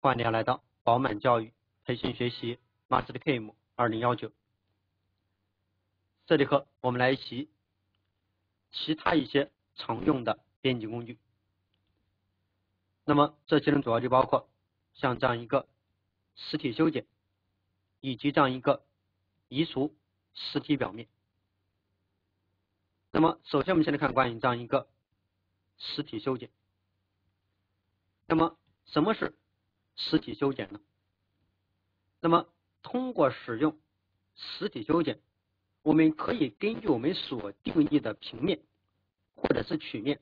欢迎大家来到饱满教育培训学习 MasterCam 2019。这节课我们来习其他一些常用的编辑工具。那么这其中主要就包括像这样一个实体修剪，以及这样一个移除实体表面。那么首先我们先来看关于这样一个实体修剪。那么什么是实体修剪呢？那么通过使用实体修剪，我们可以根据我们所定义的平面或者是曲面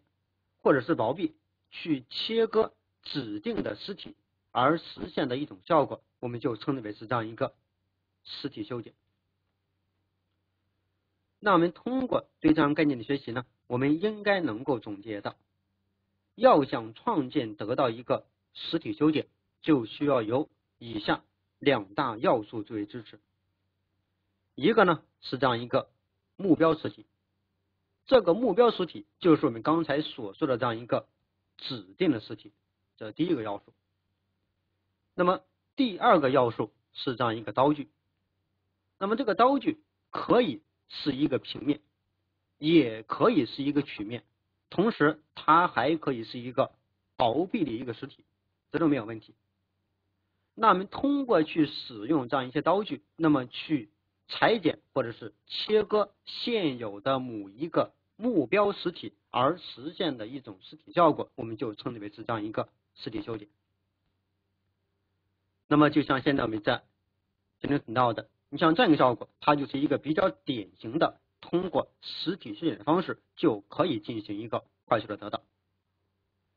或者是薄壁去切割指定的实体而实现的一种效果，我们就称之为是这样一个实体修剪。那我们通过对这样概念的学习呢，我们应该能够总结到，要想创建得到一个实体修剪，就需要有以下两大要素作为支持。一个呢是这样一个目标实体，这个目标实体就是我们刚才所说的这样一个指定的实体，这是第一个要素。那么第二个要素是这样一个刀具，那么这个刀具可以是一个平面，也可以是一个曲面，同时它还可以是一个薄壁的一个实体，这都没有问题。那我们通过去使用这样一些刀具，那么去裁剪或者是切割现有的某一个目标实体而实现的一种实体效果，我们就称之为是这样一个实体修剪。那么就像现在我们在今天提到的，你像这样一个效果，它就是一个比较典型的通过实体修剪的方式就可以进行一个快速的得到。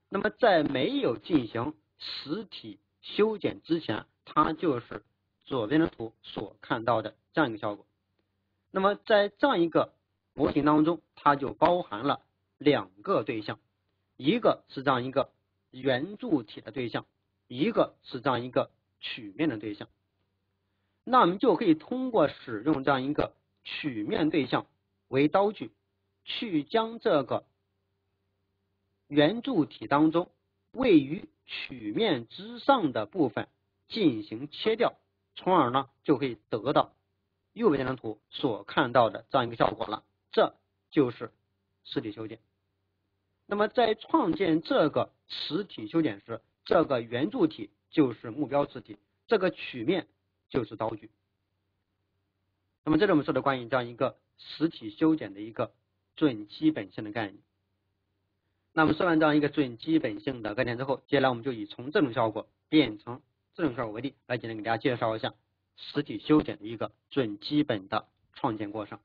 那么在没有进行实体修剪之前，它就是左边的图所看到的这样一个效果。那么在这样一个模型当中，它就包含了两个对象，一个是这样一个圆柱体的对象，一个是这样一个曲面的对象。那我们就可以通过使用这样一个曲面对象为刀具，去将这个圆柱体当中位于曲面之上的部分进行切掉，从而呢就可以得到右边这张图所看到的这样一个效果了，这就是实体修剪。那么在创建这个实体修剪时，这个圆柱体就是目标实体，这个曲面就是刀具。那么这是我们说的关于这样一个实体修剪的一个准基本性的概念。那么说完这样一个准基本性的概念之后，接下来我们就以从这种效果变成这种效果为例，来简单给大家介绍一下实体修剪的一个准基本的创建过程。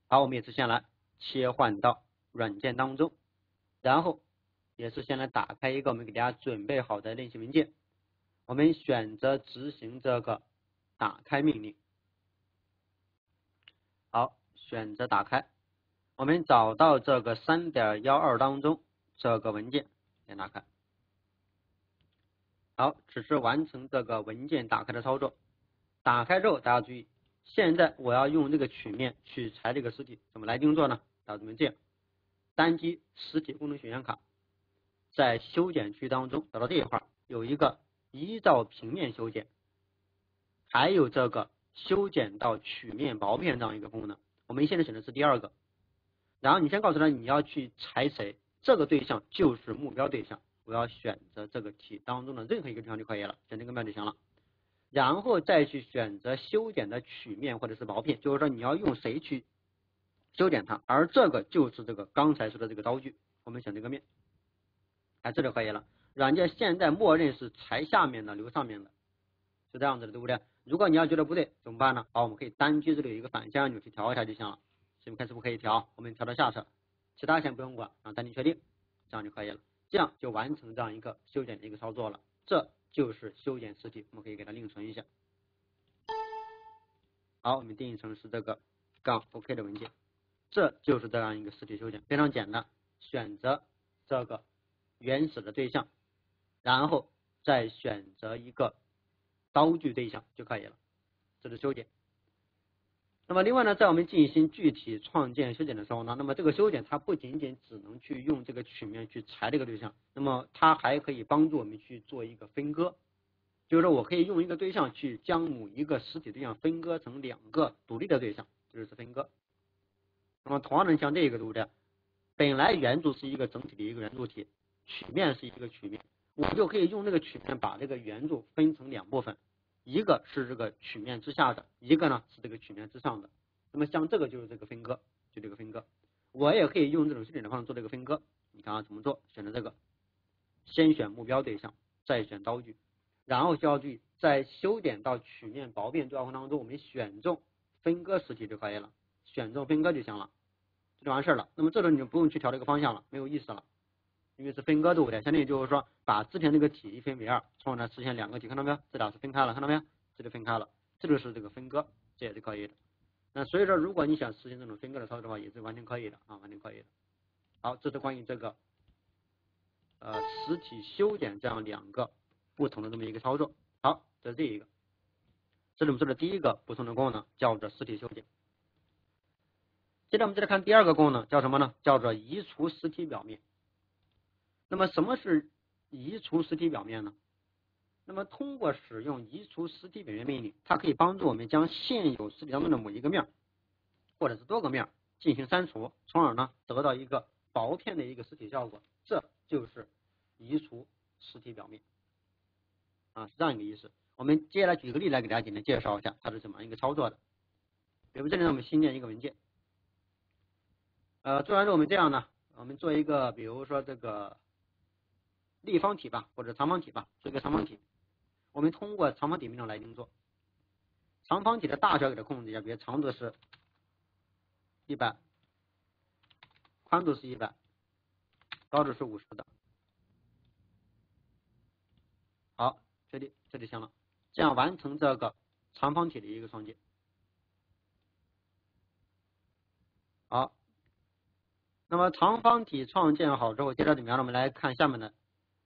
好，我们也是先来切换到软件当中，然后也是先来打开一个我们给大家准备好的练习文件，我们选择执行这个打开命令。好，选择打开，我们找到这个 3.12 当中这个文件，先打开。好，只是完成这个文件打开的操作。打开之后，大家注意，现在我要用这个曲面去裁这个实体，怎么来定做呢？大家怎么这样？单击实体功能选项卡，在修剪区当中找到这一块，有一个依照平面修剪，还有这个修剪到曲面薄片这样一个功能。我们现在选的是第二个。然后你先告诉他你要去裁谁，这个对象就是目标对象，我要选择这个体当中的任何一个地方就可以了，选这个面就行了。然后再去选择修剪的曲面或者是薄片，就是说你要用谁去修剪它，而这个就是这个刚才说的这个刀具，我们选这个面，哎，这就可以了。软件现在默认是裁下面的留上面的，是这样子的，对不对？如果你要觉得不对怎么办呢？好，我们可以单击这里有一个反向按钮去调一下就行了。这边看是不是可以调，我们调到下侧，其他先不用管，然后单击确定，这样就可以了，这样就完成这样一个修剪的一个操作了。这就是修剪实体，我们可以给它另存一下。好，我们定义成是这个-OK 的文件，这就是这样一个实体修剪，非常简单，选择这个原始的对象，然后再选择一个刀具对象就可以了，这是修剪。那么另外呢，在我们进行具体创建修剪的时候呢，那么这个修剪它不仅仅只能去用这个曲面去裁这个对象，那么它还可以帮助我们去做一个分割。就是说我可以用一个对象去将某一个实体对象分割成两个独立的对象，这就是分割。那么同样的像这个对不对？本来圆柱是一个整体的一个圆柱体，曲面是一个曲面，我就可以用这个曲面把这个圆柱分成两部分，一个是这个曲面之下的，一个呢是这个曲面之上的。那么像这个就是这个分割，就这个分割。我也可以用这种修剪的方式做这个分割。你看啊，怎么做？选择这个，先选目标对象，再选刀具，然后需要注意，在修剪到曲面薄变对话框当中，我们选中分割实体就可以了，选中分割就行了，这就完事了。那么这时候你就不用去调这个方向了，没有意思了，因为是分割对不对？相当于就是说把之前这个体一分为二，从而呢实现两个体，看到没有？这俩是分开了，看到没有？这就分开了，这就是这个分割，这也是可以的。那所以说，如果你想实现这种分割的操作的话，也是完全可以的啊，完全可以的。好，这是关于这个实体修剪这样两个不同的这么一个操作。好，这是这一个，这是我们说的第一个不同的功能，叫做实体修剪。接着我们再来看第二个功能，叫什么呢？叫做移除实体表面。那么什么是移除实体表面呢？那么通过使用移除实体表面命令，它可以帮助我们将现有实体当中的某一个面或者是多个面进行删除，从而呢得到一个薄片的一个实体效果，这就是移除实体表面啊，是这样一个意思。我们接下来举个例来给大家简单介绍一下它是怎么一个操作的。比如这里呢，我们新建一个文件，做完之后我们这样呢，我们做一个比如说这个立方体吧，或者长方体吧，做一个长方体。我们通过长方体命令来定做，长方体的大小给它控制一下，比如长度是100，宽度是100，高度是50的。好，确定，这就行了。这样完成这个长方体的一个创建。好，那么长方体创建好之后，接着怎么样呢？我们来看下面的。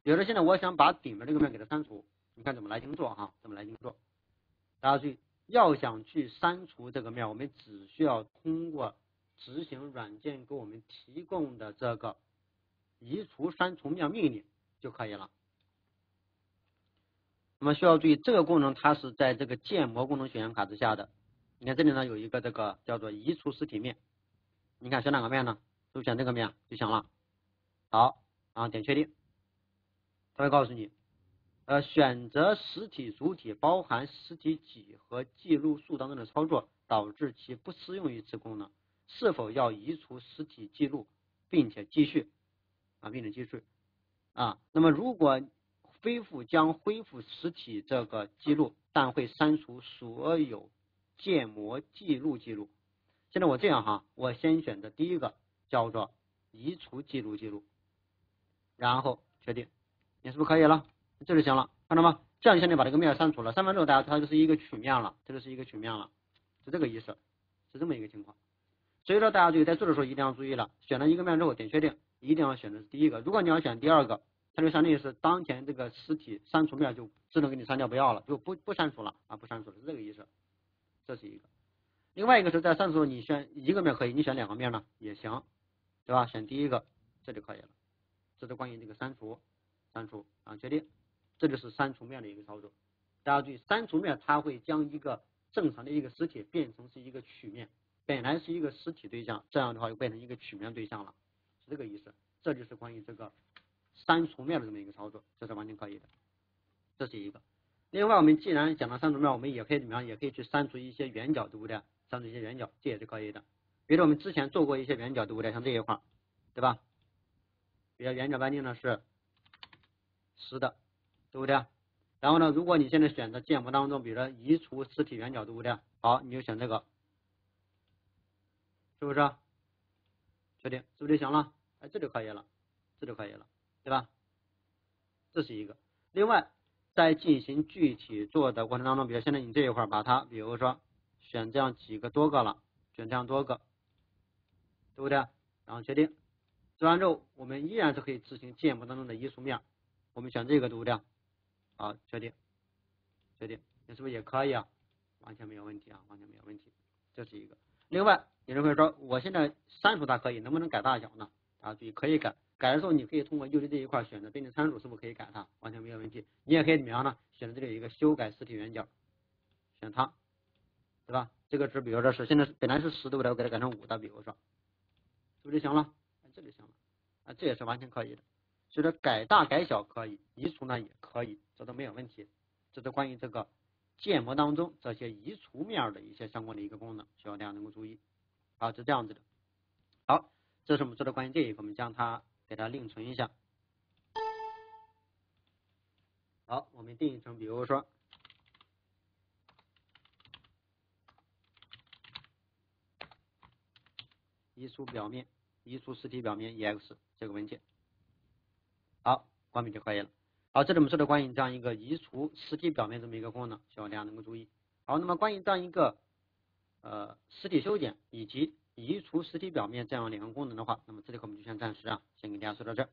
比如说现在我想把顶面这个面给它删除，你看怎么来定做哈？怎么来定做？大家注意，要想去删除这个面，我们只需要通过执行软件给我们提供的这个移除删除面命令就可以了。那么需要注意，这个功能它是在这个建模功能选项卡之下的。你看这里呢有一个这个叫做移除实体面，你看选哪个面呢？就选这个面就行了。好，然后点确定，它会告诉你，选择实体主体包含实体几何记录数当中的操作导致其不适用于此功能，是否要移除实体记录，并且继续那么如果将恢复实体这个记录，但会删除所有建模记录。现在我这样哈，我先选择第一个叫做移除记录，然后确定，你是不是可以了？这就行了，看到吗？这样就相当于把这个面删除了，删完之后大家它就是一个曲面了，这就是一个曲面了，是这个意思，是这么一个情况。所以说大家注意在做的时候一定要注意了，选了一个面之后点确定，一定要选的是第一个。如果你要选第二个，它就相当于是当前这个实体删除面就自动给你删掉，不要了，就不删除了啊，不删除了，是这个意思。这是一个。另外一个是在删除你选一个面可以，你选两个面呢也行，对吧？选第一个这就可以了。这是关于这个删除啊，确定，这就是删除面的一个操作。大家注意，删除面它会将一个正常的一个实体变成是一个曲面，本来是一个实体对象，这样的话就变成一个曲面对象了，是这个意思。这就是关于这个删除面的这么一个操作，这是完全可以的，这是一个。另外，我们既然讲到删除面，我们也可以怎么样？也可以去删除一些圆角，对不对？删除一些圆角，这也是可以的。比如我们之前做过一些圆角，对不对？像这一块，对吧？比如圆角半径呢是10的，对不对？然后呢，如果你现在选择建模当中，比如说移除实体圆角，对不对？好，你就选这个，是不是？确定，是不是就行了？哎，这就可以了，对吧？这是一个。另外，在进行具体做的过程当中，比如现在你这一块把它，比如说选这样多个了，选这样多个，对不对？然后确定，做完之后，我们依然是可以执行建模当中的移除面，我们选这个，对不对？好，确定，你是不是也可以啊？完全没有问题啊，完全没有问题，这是一个。另外，有人会说，我现在删除它可以，能不能改大小呢？啊，注意可以改，改的时候你可以通过 UD 这一块选择对应参数是不是可以改它，完全没有问题。你也可以怎么样呢？选择这里有一个修改实体圆角，选它，对吧？这个值比如说是现在本来是10度的，我给它改成5的，比如说，是不是就行了？这就行了，这也是完全可以的。所以说改大改小可以，移除呢也可以，这都没有问题。这是关于这个建模当中这些移除面的一些相关的一个功能，需要大家能够注意。好，是这样子的。好，这是我们说的关于这一个，我们将它给它另存一下。好，我们定义成比如说移除表面，移除实体表面 EX 这个文件。好，关闭就可以了。好，这是我们说的关于这样一个移除实体表面这么一个功能，希望大家能够注意。好，那么关于这样一个实体修剪以及移除实体表面这样2个功能的话，那么这里我们就先暂时先给大家说到这儿。